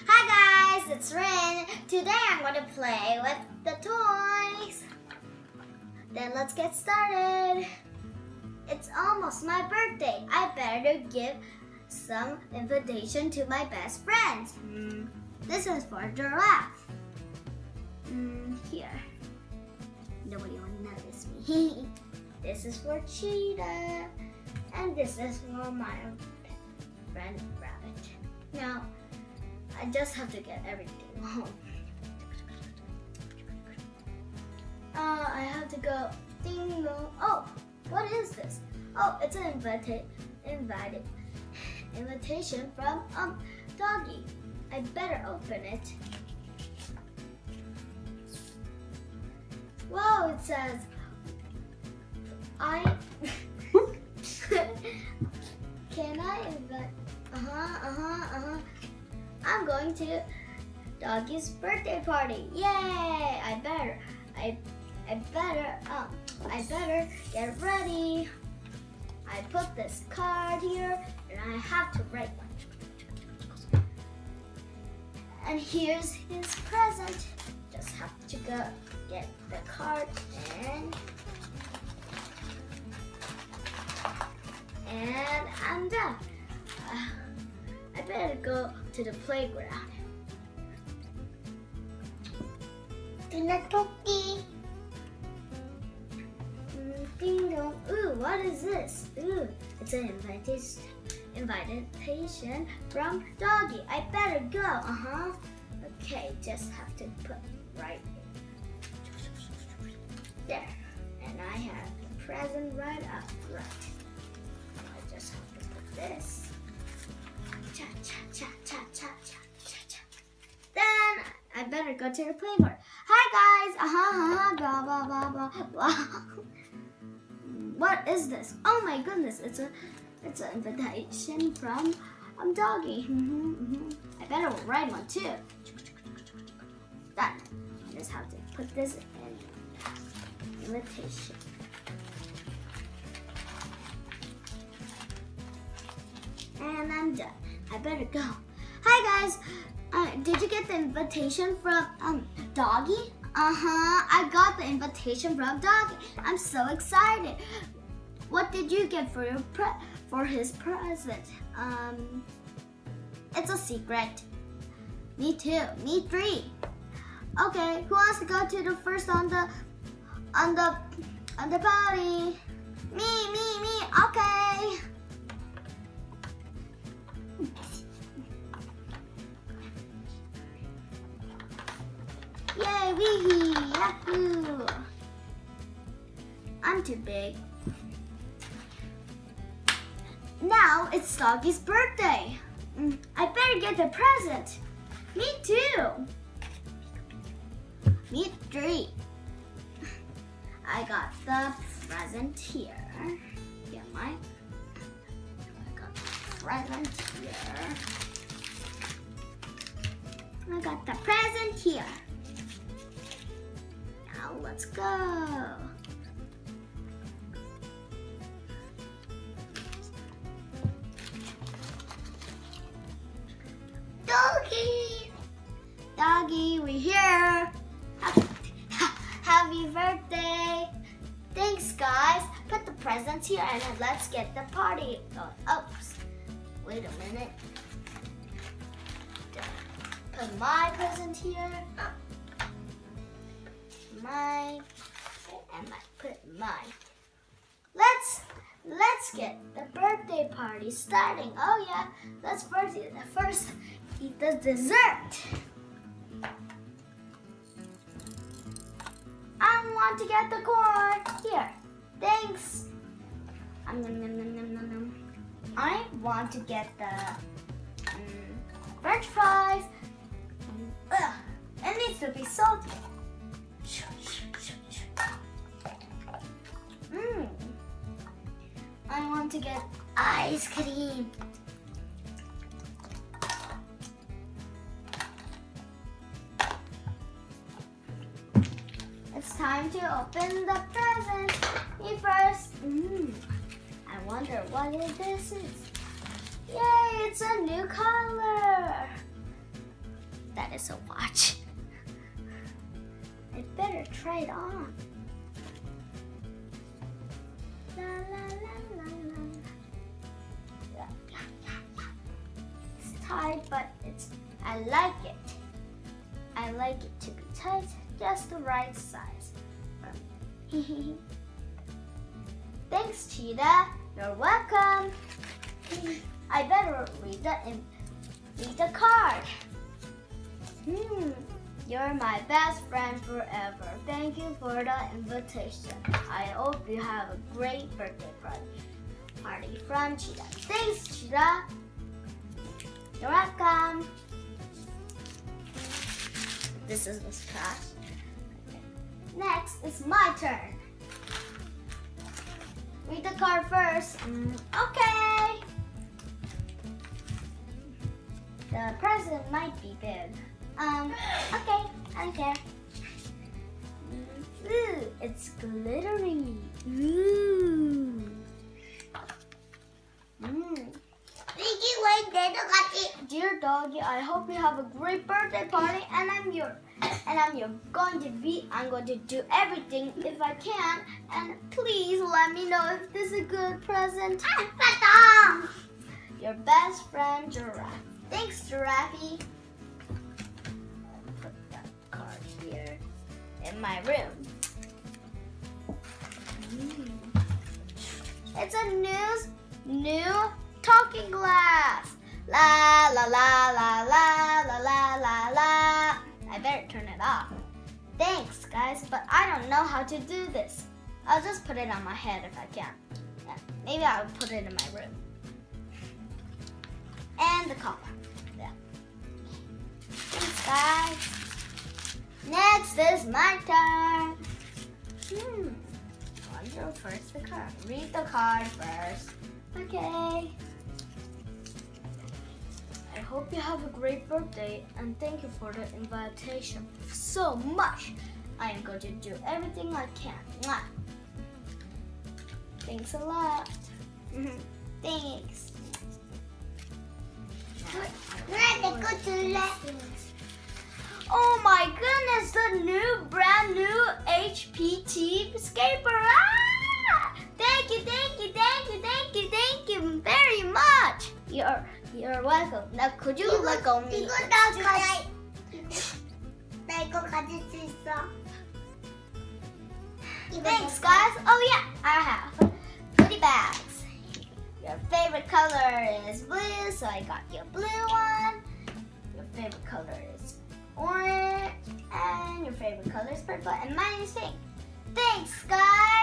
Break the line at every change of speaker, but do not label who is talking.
Hi guys, it's Rin. Today I'm going to play with the toys. Then let's get started. It's almost my birthday. I better give some invitation to my best friends. This is for Giraffe. Here. Nobody will notice me. This is for Cheetah. And this is for my friend Rabbit. Now, I just have to get everything home. I have to go ding dong. Oh, what is this? Oh, it's an invitation from Doggie. I better open it. Wow, it says Can I invite? I'm going to Doggie's birthday party. Yay! I better get ready. I put this card here and I have to write one. And here's his present. Just have to go get the card and I'm done. I better go to the playground. Doggie. Ding dong. Ooh, what is this? Ooh, it's an invitation from Doggie. I better go. Okay, just have to put right there. And I have the present right up right. I just have to put this. Cha cha cha cha cha cha cha cha. Then I better go to the playground. Hi guys. Blah blah blah blah blah. What is this? Oh my goodness! It's an invitation from Doggie. I better write one too. Done. I just have to put this in invitation. And I'm done. I better go. Hi guys. Did you get the invitation from Doggie? I got the invitation from Doggie. I'm so excited. What did you get for his present? It's a secret. Me too. Me three. Okay, who wants to go to the first on the party? Me. Okay. Yay, wee-hee, yahoo! I'm too big. Now it's Doggie's birthday. I better get the present. Me too. Me three. I got the present here. I got the present here. I got the present here. Now let's go. Doggie, we're here. Happy birthday. Thanks, guys. Put the presents here and then let's get the party going. Oops. Wait a minute. Put my present here. Mine. And I put mine. Let's get the birthday party starting. Oh yeah. Let's first eat the dessert. I want to get the corn. Here. Thanks. I want to get the French fries. It needs to be salty. I want to get ice cream. It's time to open the present. Me first. I wonder what this is. Yay, it's a new color. It's a watch. I better try it on. La la la la la. Yeah, yeah, yeah, yeah. It's tight, but I like it. I like it to be tight, just the right size. Thanks, Cheetah. You're welcome. I better read the card. You're my best friend forever. Thank you for the invitation. I hope you have a great birthday party from Cheetah. Thanks, Cheetah. You're welcome. This is the scratch. Next, it's my turn. Read the card first. Okay. The present might be big. Okay, I don't care. Ooh, it's glittery. Ooh. Dear Doggie, I hope you have a great birthday party, and I'm going to do everything if I can, and please let me know if this is a good present. Your best friend, Giraffe. Thanks, Giraffe. Put that card here in my room. It's a new talking glass. La la la la la la la la la. I better turn it off. Thanks, guys, but I don't know how to do this. I'll just put it on my head if I can. Yeah, maybe I'll put it in my room. And the collar. Yeah. Thanks, guys. Next is my turn. Wonder first the card. Read the card first. Okay. I hope you have a great birthday, and thank you for the invitation so much. I am going to do everything I can. Mwah. Thanks a lot. Thanks. Oh my goodness, the brand new HPT skateboard. Thank you very much. You're welcome. Now could you let go of me? Thanks, guys. Oh yeah, I have goodie bags. Your favorite color is blue, so I got you a blue one. Your favorite color is orange, and your favorite color is purple, and mine is pink. Thanks, guys.